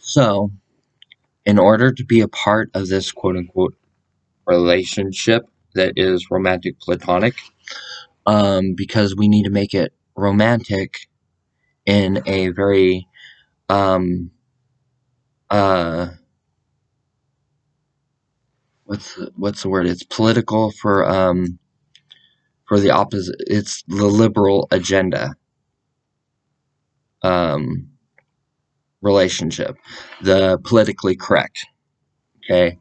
So, in order to be a part of this quote unquote relationship that is romantic platonic, because we need to make it romantic in a very um uh what's the word? It's political for the opposite. It's the liberal agenda um relationship, the politically correct. Okay.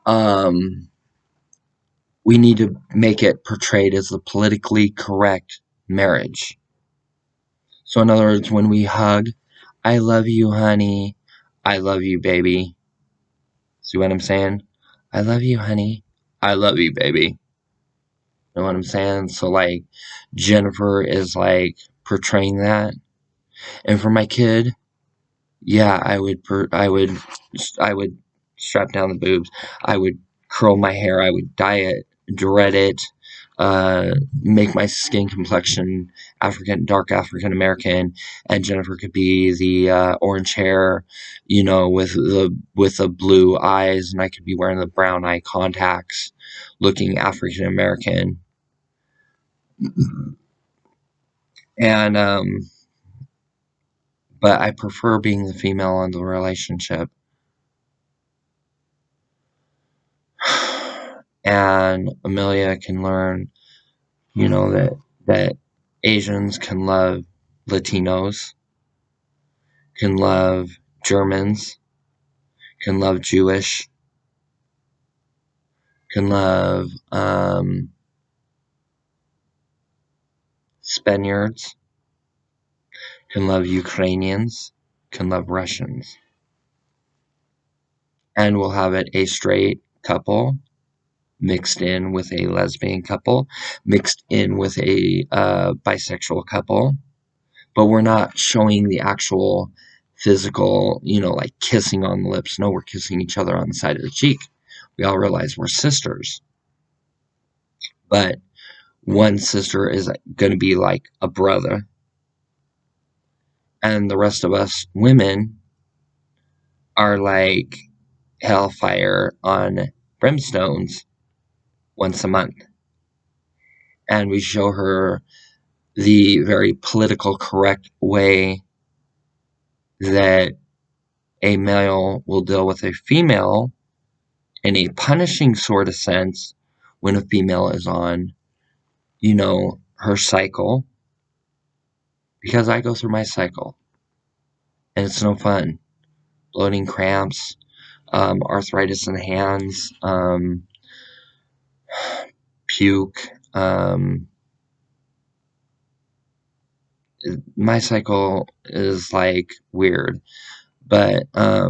Um, we need to make it portrayed as the politically correct marriage. So, in other words, when we hug, I love you, honey. I love you, baby. See what I'm saying? I love you, honey. I love you, baby. Know what I'm saying? So, like, Jennifer is like portraying that. And for my kid, yeah, I would strap down the boobs. I would curl my hair. I would dye it, dread it, make my skin complexion dark African American, and Jennifer could be the orange hair, with the blue eyes, and I could be wearing the brown eye contacts, looking African American, and but I prefer being the female in the relationship. And Amelia can learn, that Asians can love Latinos, can love Germans, can love Jewish, can love Spaniards, can love Ukrainians, can love Russians. And we'll have it a straight couple mixed in with a lesbian couple, mixed in with a bisexual couple, but we're not showing the actual physical, like kissing on the lips. No, we're kissing each other on the side of the cheek. We all realize we're sisters, but one sister is going to be like a brother, and the rest of us women are like hellfire on brimstones once a month. And we show her the very political correct way that a male will deal with a female in a punishing sort of sense when a female is on, her cycle. Because I go through my cycle and it's no fun. Bloating, cramps, arthritis in the hands, puke. My cycle is like weird, but I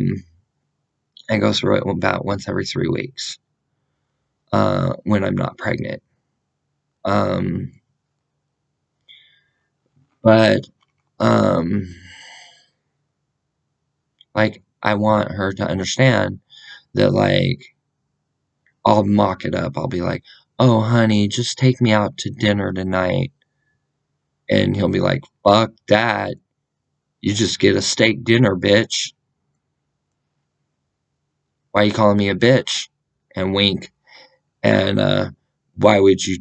go through it about once every 3 weeks when I'm not pregnant. But like I want her to understand that, like, I'll mock it up. I'll be like, "Oh, honey, just take me out to dinner tonight." And he'll be like, "Fuck that. You just get a steak dinner, bitch. Why you calling me a bitch?" And wink. And why would you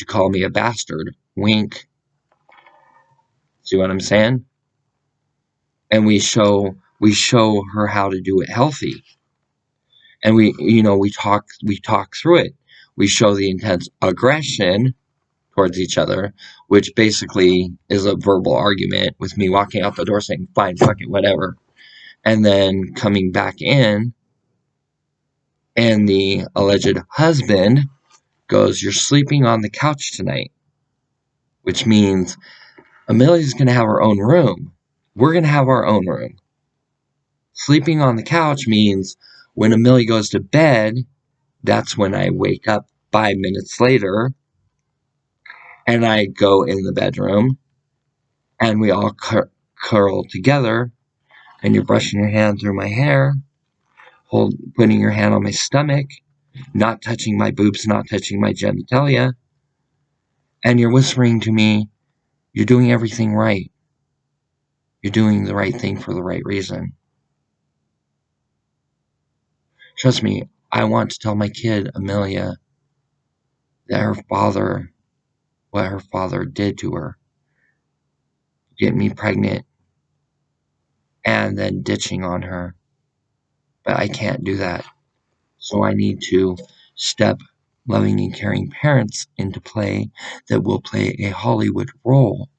call me a bastard? Wink. See what I'm saying? And we show her how to do it healthy. And we talk through it. We show the intense aggression towards each other, which basically is a verbal argument with me walking out the door saying, fine, fuck it, whatever. And then coming back in, and the alleged husband goes, "You're sleeping on the couch tonight," which means Amelia's going to have her own room. We're going to have our own room. Sleeping on the couch means when Amelia goes to bed, that's when I wake up 5 minutes later and I go in the bedroom and we all curl together, and you're brushing your hand through my hair, putting your hand on my stomach, not touching my boobs, not touching my genitalia, and you're whispering to me, "You're doing everything right. You're doing the right thing for the right reason." Trust me, I want to tell my kid, Amelia, that what her father did to her, get me pregnant, and then ditching on her. But I can't do that. So I need to step loving and caring parents into play that will play a Hollywood role.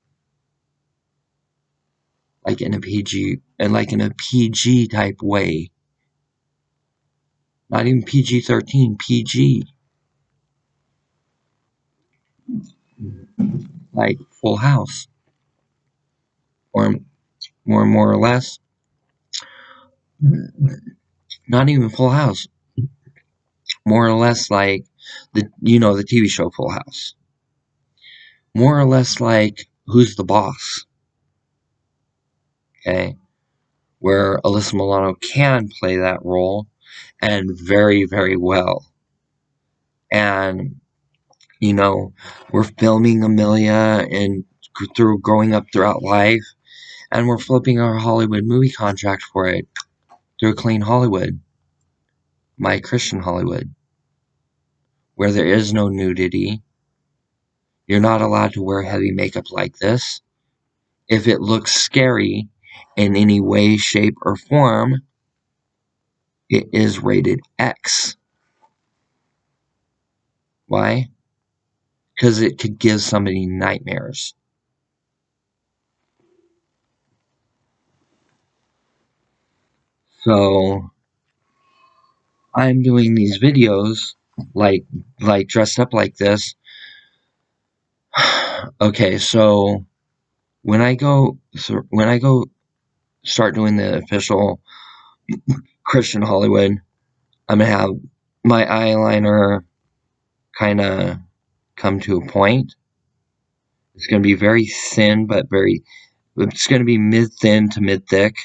Like in a PG type way. Not even PG-13, PG. Like Full House. Or more or less. Not even Full House. More or less like the TV show Full House. More or less like Who's the Boss? Okay? Where Alyssa Milano can play that role, and very, very well. And, we're filming Amelia and through growing up throughout life, and we're flipping our Hollywood movie contract for it through Clean Hollywood, my Christian Hollywood, where there is no nudity. You're not allowed to wear heavy makeup like this. If it looks scary in any way, shape, or form, it is rated X. Why? Because it could give somebody nightmares. So I'm doing these videos like dressed up like this. Okay, so when I go start doing the official Christian Hollywood, I'm gonna have my eyeliner kind of come to a point. It's gonna be very thin, but it's gonna be mid thin to mid thick,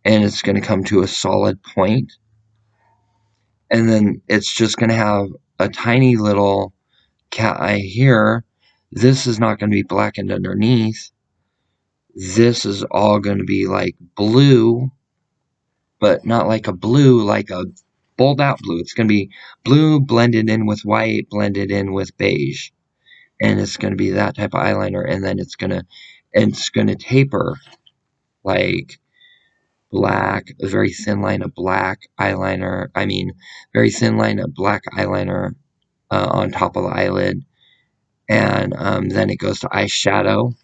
and it's gonna come to a solid point. And then it's just gonna have a tiny little cat eye here. This is not gonna be blackened underneath. This is all gonna be like blue, but not like a blue, like a bold out blue. It's going to be blue blended in with white, blended in with beige. And it's going to be that type of eyeliner. And then it's going to taper like black, a very thin line of black eyeliner. Very thin line of black eyeliner on top of the eyelid. And then it goes to eyeshadow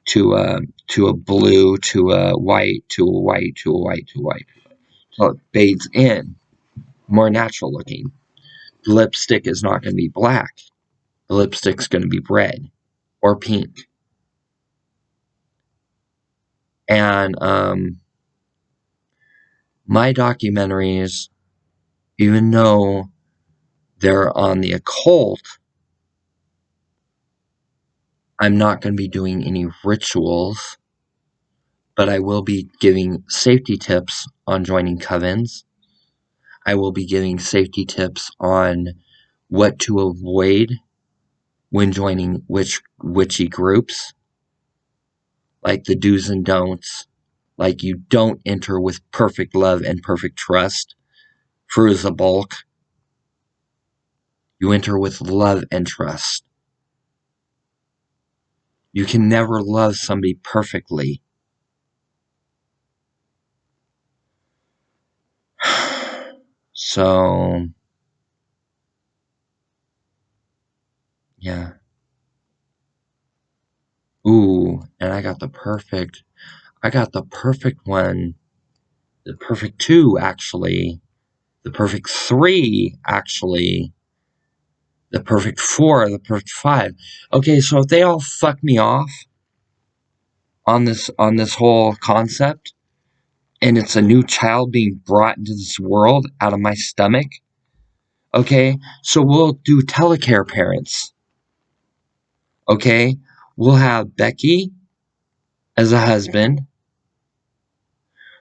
to a blue, to a white, to a white, to a white, to a white. So it fades in, more natural looking. The lipstick is not going to be black. The lipstick's going to be red or pink. And my documentaries, even though they're on the occult, I'm not going to be doing any rituals, but I will be giving safety tips on joining covens. I will be giving safety tips on what to avoid when joining witchy groups, like the do's and don'ts. Like, you don't enter with perfect love and perfect trust. Fruza bulk. You enter with love and trust. You can never love somebody perfectly. So, yeah. Ooh, and I got the perfect one. The perfect two, actually. The perfect three, actually. The perfect four, the perfect five. Okay, so if they all fuck me off on this whole concept, and it's a new child being brought into this world out of my stomach, okay, so we'll do telecare parents. Okay, we'll have Becky as a husband.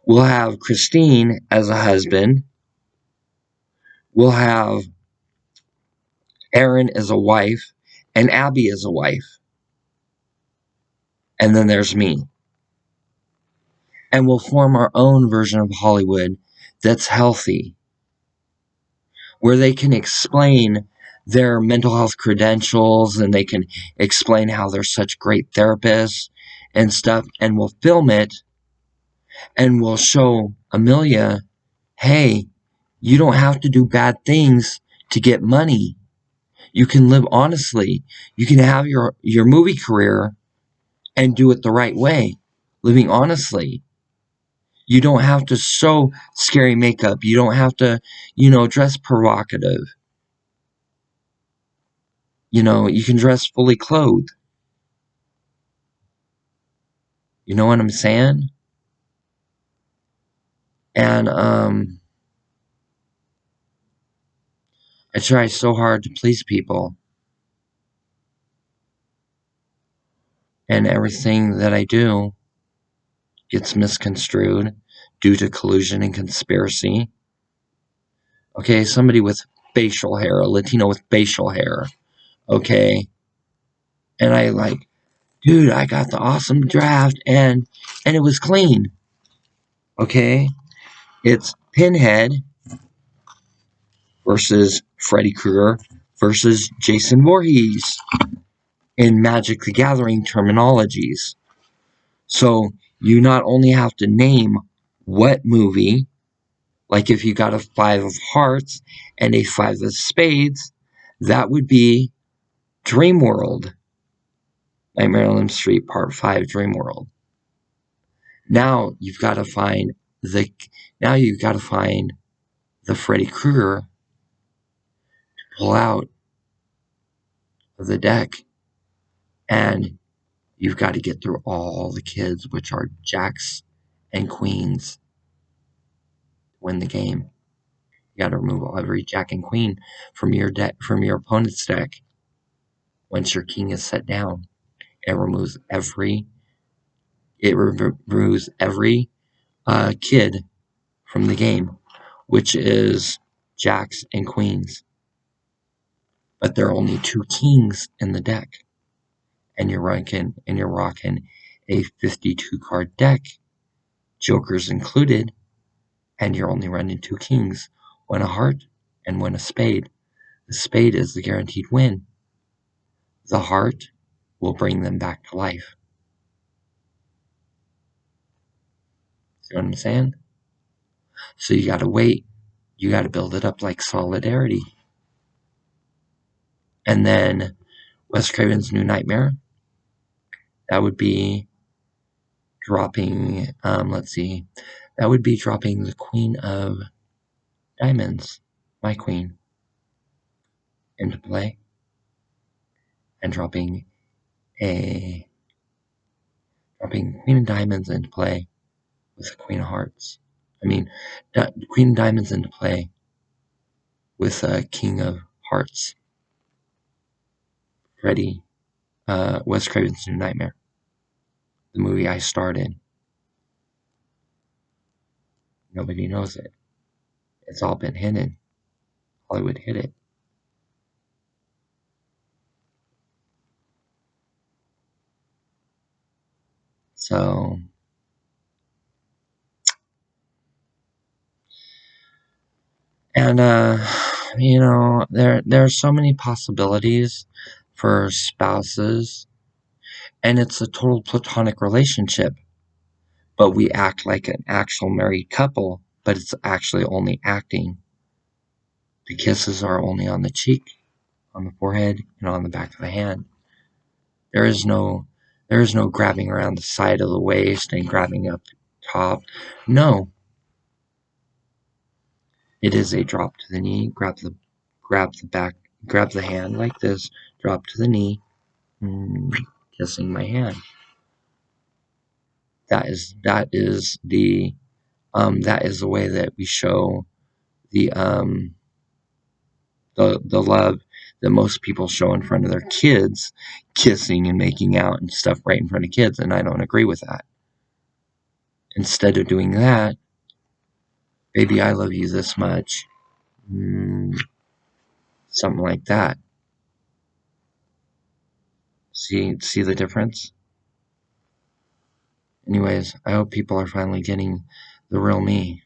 We'll have Christine as a husband. We'll have Erin as a wife and Abby as a wife. And then there's me. And we'll form our own version of Hollywood that's healthy. where they can explain their mental health credentials and they can explain how they're such great therapists and stuff, and we'll film it and we'll show Amelia, hey, you don't have to do bad things to get money. You can live honestly. You can have your movie career and do it the right way, living honestly. You don't have to sew scary makeup. You don't have to, dress provocative. You can dress fully clothed. You know what I'm saying? And I try so hard to please people, and everything that I do gets misconstrued due to collusion and conspiracy. Okay, somebody with facial hair, a Latino with facial hair. Okay, and I like, dude, I got the awesome draft, and it was clean. Okay, it's Pinhead versus Freddy Krueger versus Jason Voorhees in Magic the Gathering terminologies. So you not only have to name what movie, like if you got a 5 of hearts and a 5 of spades, that would be Dreamworld. Nightmare on Elm Street Part 5 Dreamworld. Now you've got to find the Freddy Krueger to pull out of the deck, and you've got to get through all the kids, which are jacks and queens, to win the game. You got to remove every jack and queen from your opponent's deck. Once your king is set down, it removes every kid from the game, which is jacks and queens. But there are only 2 kings in the deck, and you're rocking a 52 card deck, jokers included, and you're only running 2 kings, 1 a heart and 1 a spade. The spade is the guaranteed win. The heart will bring them back to life. See what I'm saying? So you gotta wait. You gotta build it up like solidarity. And then Wes Craven's New Nightmare, that would be dropping, that would be dropping the Queen of Diamonds, my queen, into play, and dropping Queen of Diamonds into play with the Queen of Hearts. Queen of Diamonds into play with King of Hearts. Wes Craven's New Nightmare, the movie I starred in. Nobody knows it. It's all been hidden. Hollywood hid it. So, and there are so many possibilities for spouses, and it's a total platonic relationship, but we act like an actual married couple, but it's actually only acting. The kisses are only on the cheek, on the forehead, and on the back of the hand. There is no grabbing around the side of the waist and grabbing up top. No. It is a drop to the knee, grab the hand like this, drop to the knee, kissing my hand. That is the way that we show the love that most people show in front of their kids, kissing and making out and stuff right in front of kids, and I don't agree with that. Instead of doing that, baby, I love you this much. Something like that. See the difference? Anyways, I hope people are finally getting the real me.